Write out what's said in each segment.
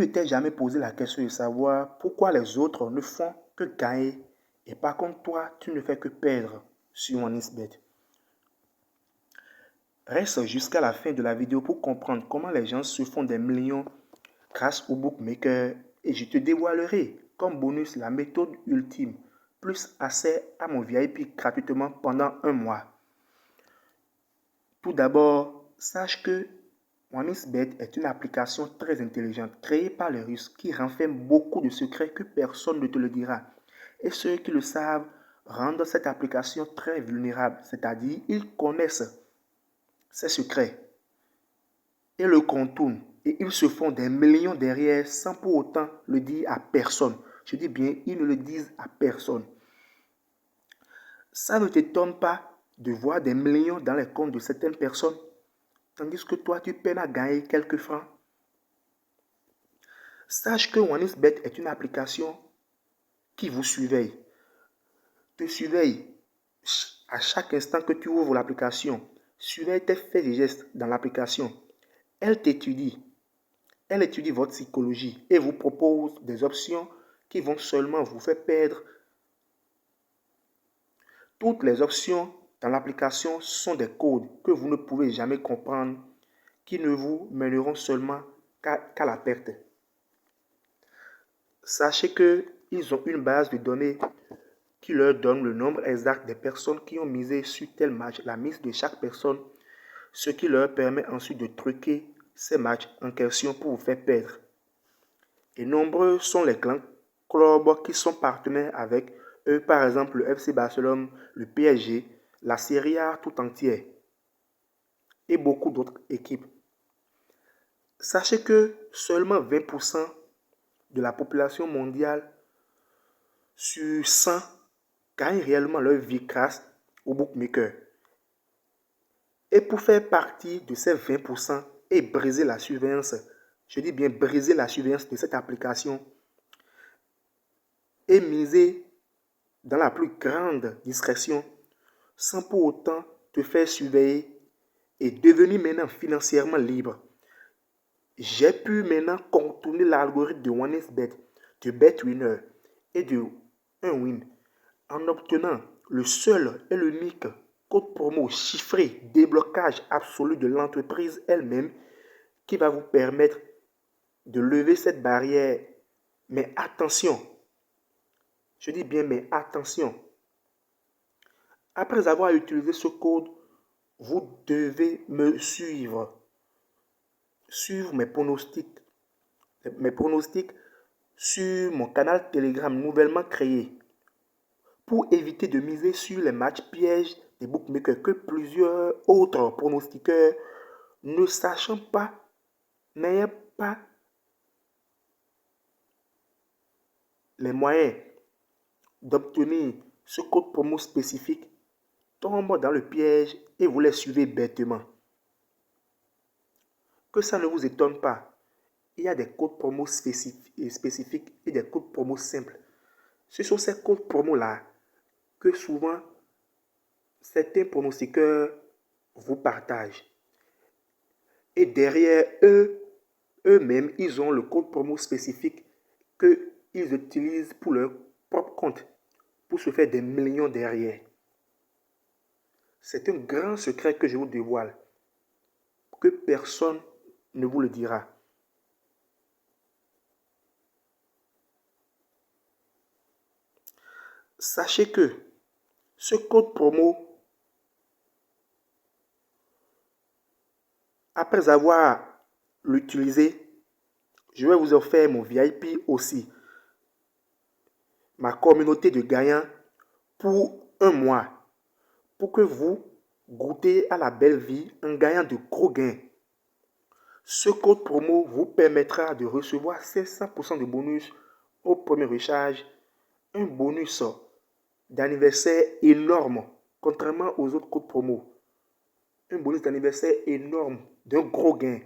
ne t'es jamais posé la question de savoir pourquoi les autres ne font que gagner et par contre toi, tu ne fais que perdre sur OneXBet? Reste jusqu'à la fin de la vidéo pour comprendre comment les gens se font des millions grâce au bookmaker et je te dévoilerai comme bonus la méthode ultime plus accès à mon VIP gratuitement pendant un mois. Tout d'abord, sache que OneXBet est une application très intelligente créée par les Russes qui renferme beaucoup de secrets que personne ne te le dira. Et ceux qui le savent rendent cette application très vulnérable, c'est-à-dire ils connaissent ses secrets et le contournent et ils se font des millions derrière sans pour autant le dire à personne. Je dis bien, ils ne le disent à personne. Ça ne t'étonne pas de voir des millions dans les comptes de certaines personnes, tandis que toi, tu peines à gagner quelques francs. Sache que OneXBet est une application qui vous surveille. Te surveille à chaque instant que tu ouvres l'application. Surveille tes faits et gestes dans l'application. Elle t'étudie. Elle étudie votre psychologie et vous propose des options qui vont seulement vous faire perdre. Toutes les options dans l'application sont des codes que vous ne pouvez jamais comprendre, qui ne vous mèneront seulement qu'à la perte. Sachez qu'ils ont une base de données qui leur donne le nombre exact des personnes qui ont misé sur tel match, la mise de chaque personne, ce qui leur permet ensuite de truquer ces matchs en question pour vous faire perdre. Et nombreux sont les grands clubs qui sont partenaires avec eux, par exemple le FC Barcelone, le PSG, la Serie A tout entière et beaucoup d'autres équipes. Sachez que seulement 20% de la population mondiale sur 100 gagnent réellement leur vie grâce au bookmaker. Et pour faire partie de ces 20% et briser la surveillance, je dis bien briser la surveillance de cette application et miser dans la plus grande discrétion sans pour autant te faire surveiller et devenir maintenant financièrement libre. J'ai pu maintenant contourner l'algorithme de OneXBet, de BetWinner et de 1win en obtenant le seul et l'unique code promo chiffré déblocage absolu de l'entreprise elle-même qui va vous permettre de lever cette barrière. Mais attention, je dis bien mais attention, après avoir utilisé ce code, vous devez me suivre mes pronostics sur mon canal Telegram nouvellement créé pour éviter de miser sur les matchs pièges des bookmakers que plusieurs autres pronostiqueurs ne sachant pas, n'ayant pas les moyens d'obtenir ce code promo spécifique tombent dans le piège et vous les suivez bêtement. Que ça ne vous étonne pas, il y a des codes promo spécifiques et des codes promo simples. Ce sont ces codes promo-là que souvent certains pronostiqueurs vous partagent. Et derrière eux-mêmes, ils ont le code promo spécifique qu'ils utilisent pour leur propre compte, pour se faire des millions derrière. C'est un grand secret que je vous dévoile, que personne ne vous le dira. Sachez que ce code promo, après avoir l'utilisé, je vais vous offrir mon VIP aussi, ma communauté de gagnants pour un mois, pour que vous goûtez à la belle vie en gagnant de gros gains. Ce code promo vous permettra de recevoir 500% de bonus au premier recharge, un bonus d'anniversaire énorme, contrairement aux autres codes promo. Un bonus d'anniversaire énorme, d'un gros gain.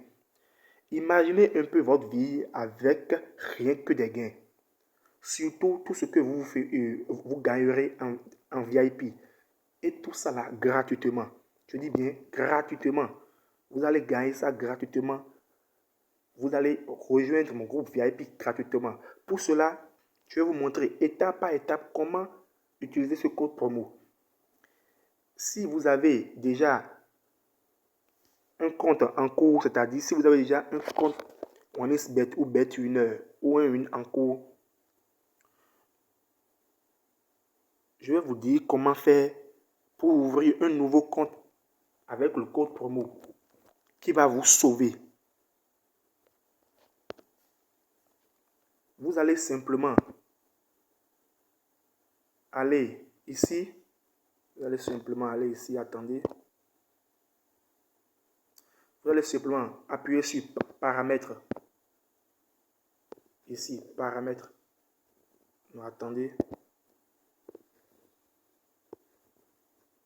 Imaginez un peu votre vie avec rien que des gains. Surtout tout ce que vous gagnerez en VIP. Et tout ça là gratuitement. Je dis bien gratuitement. Vous allez gagner ça gratuitement vous allez rejoindre mon groupe VIP gratuitement. Pour cela, je vais vous montrer étape par étape comment utiliser ce code promo. Si vous avez déjà un compte en cours, c'est-à-dire si vous avez déjà un compte OneXBet ou BetWinner ou un win en cours, je vais vous dire comment faire pour ouvrir un nouveau compte avec le code promo qui va vous sauver. Vous allez simplement aller ici. Vous allez simplement aller ici, attendez. Vous allez simplement appuyer sur paramètres. Ici, paramètres. Non, attendez.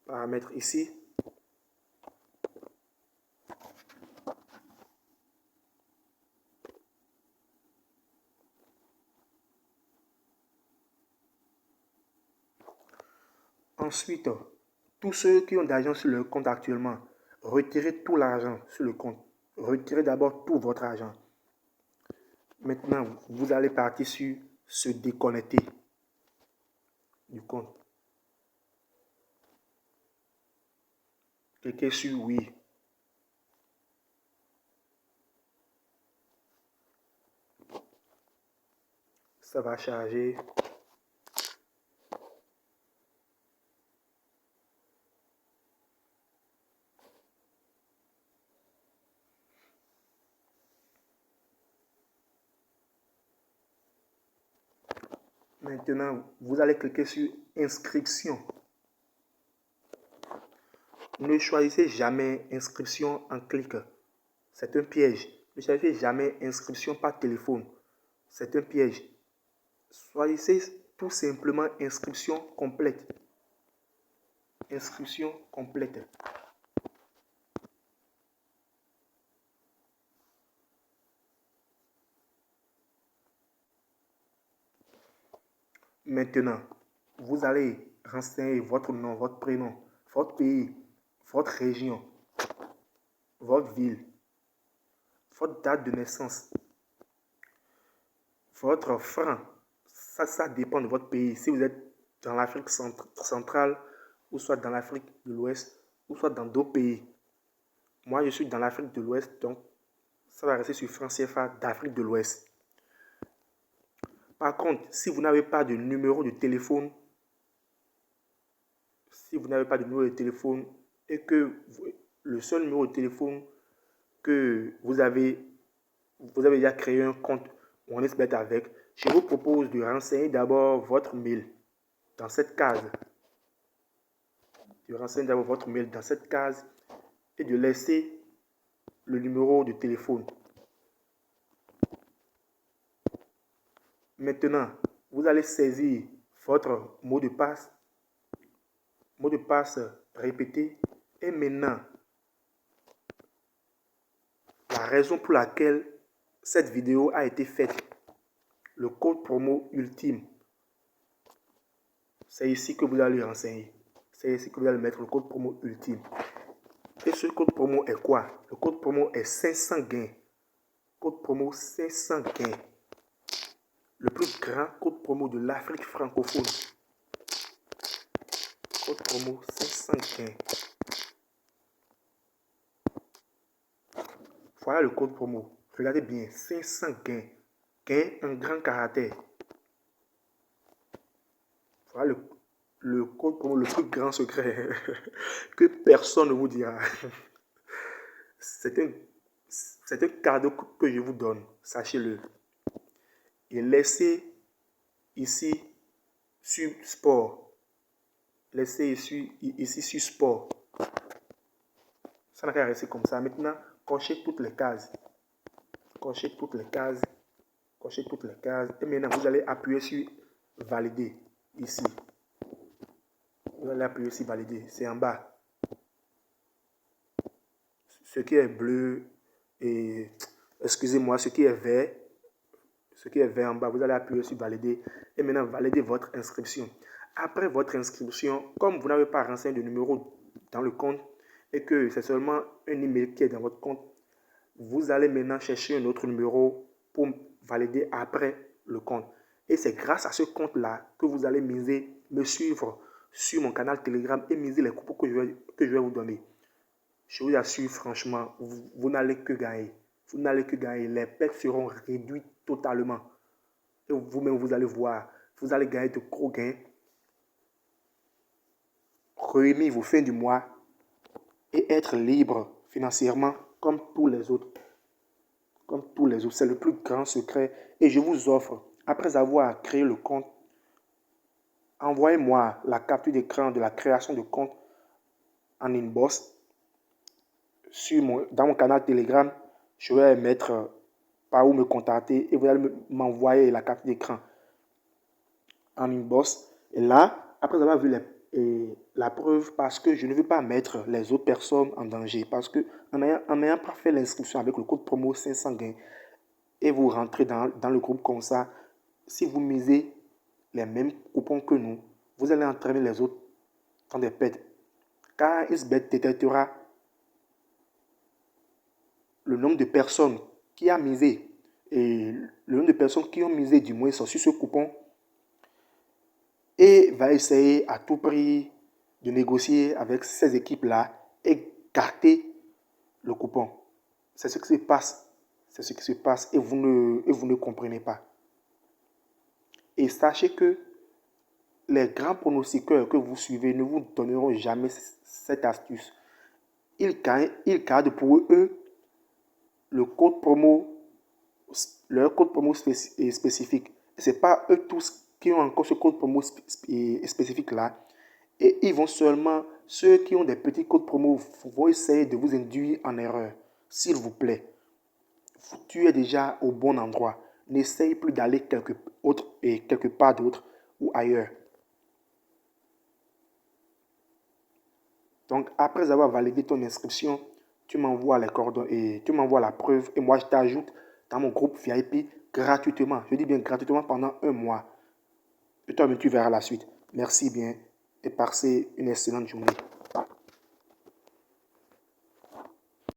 Paramètres ici. Ensuite, tous ceux qui ont d'argent sur leur compte actuellement, retirez tout l'argent sur le compte. Retirez d'abord tout votre argent. Maintenant, vous allez partir sur se déconnecter du compte. Cliquez sur oui. Ça va charger. Maintenant, vous allez cliquer sur inscription. Ne choisissez jamais inscription en clic. C'est un piège. Ne choisissez jamais inscription par téléphone. C'est un piège. Choisissez tout simplement inscription complète. Inscription complète. Maintenant, vous allez renseigner votre nom, votre prénom, votre pays, votre région, votre ville, votre date de naissance, votre franc. Ça dépend de votre pays. Si vous êtes dans l'Afrique centrale, ou soit dans l'Afrique de l'Ouest, ou soit dans d'autres pays. Moi, je suis dans l'Afrique de l'Ouest, donc ça va rester sur franc CFA d'Afrique de l'Ouest. Par contre, si vous n'avez pas de numéro de téléphone, et que le seul numéro de téléphone que vous avez déjà créé un compte OneXBet avec, je vous propose de renseigner d'abord votre mail dans cette case. Et de laisser le numéro de téléphone. Maintenant, vous allez saisir votre mot de passe répété. Et maintenant, la raison pour laquelle cette vidéo a été faite, le code promo ultime, c'est ici que vous allez renseigner. C'est ici que vous allez mettre le code promo ultime. Et ce code promo est quoi? Le code promo est 500 gains. Code promo 500 gains. Le plus grand code promo de l'Afrique francophone. Code promo 500 gains. Voilà le code promo. Regardez bien, 500 gains. Gain un grand caractère. Voilà le code promo, le plus grand secret que personne ne vous dira. C'est un cadeau que je vous donne, sachez-le. Et laissez ici sur sport. Laissez ici sur sport. Ça n'a qu'à rester comme ça. Maintenant, cochez toutes les cases. Cochez toutes les cases. Cochez toutes les cases. Et maintenant, vous allez appuyer sur valider. Ici. Vous allez appuyer sur valider. C'est en bas. Ce qui est bleu et... Excusez-moi, ce qui est vert. Ce qui est vert en bas, vous allez appuyer sur valider. Et maintenant, validez votre inscription. Après votre inscription, comme vous n'avez pas renseigné de numéro dans le compte et que c'est seulement un email qui est dans votre compte, vous allez maintenant chercher un autre numéro pour valider après le compte. Et c'est grâce à ce compte-là que vous allez me suivre sur mon canal Telegram et miser les coupons que je vais vous donner. Je vous assure, franchement, vous n'allez que gagner. Vous n'allez que gagner. Les pertes seront réduites totalement. Et vous-même, vous allez voir, vous allez gagner de gros gains. Remis vos fins du mois et être libre financièrement comme tous les autres. Comme tous les autres. C'est le plus grand secret. Et je vous offre, après avoir créé le compte, envoyez-moi la capture d'écran de la création de compte en inbox dans mon canal Telegram. Je vais mettre par où me contacter et vous allez m'envoyer la capture d'écran en inbox. Et là, après avoir vu la preuve, parce que je ne veux pas mettre les autres personnes en danger, parce que en n'ayant pas fait l'inscription avec le code promo 500 gains et vous rentrez dans le groupe comme ça, si vous misez les mêmes coupons que nous, vous allez entraîner les autres dans des pertes. Car XBet détectera le nombre de personnes qui a misé et le nombre de personnes qui ont misé du moins sur ce coupon et va essayer à tout prix de négocier avec ces équipes-là et garder le coupon. C'est ce qui se passe. C'est ce qui se passe et vous ne comprenez pas. Et sachez que les grands pronostiqueurs que vous suivez ne vous donneront jamais cette astuce. Ils gardent pour eux le code promo, leur code promo spécifique. Ce n'est pas eux tous qui ont encore ce code promo spécifique là. Et ils vont seulement, ceux qui ont des petits codes promo vont essayer de vous induire en erreur. S'il vous plaît, tu es déjà au bon endroit. N'essaye plus d'aller quelque part d'autre ou ailleurs. Donc, après avoir validé ton inscription, tu m'envoies les coordonnées et tu m'envoies la preuve et moi je t'ajoute dans mon groupe VIP gratuitement. Je dis bien gratuitement pendant un mois. Et toi-même, tu verras la suite. Merci bien et passez une excellente journée.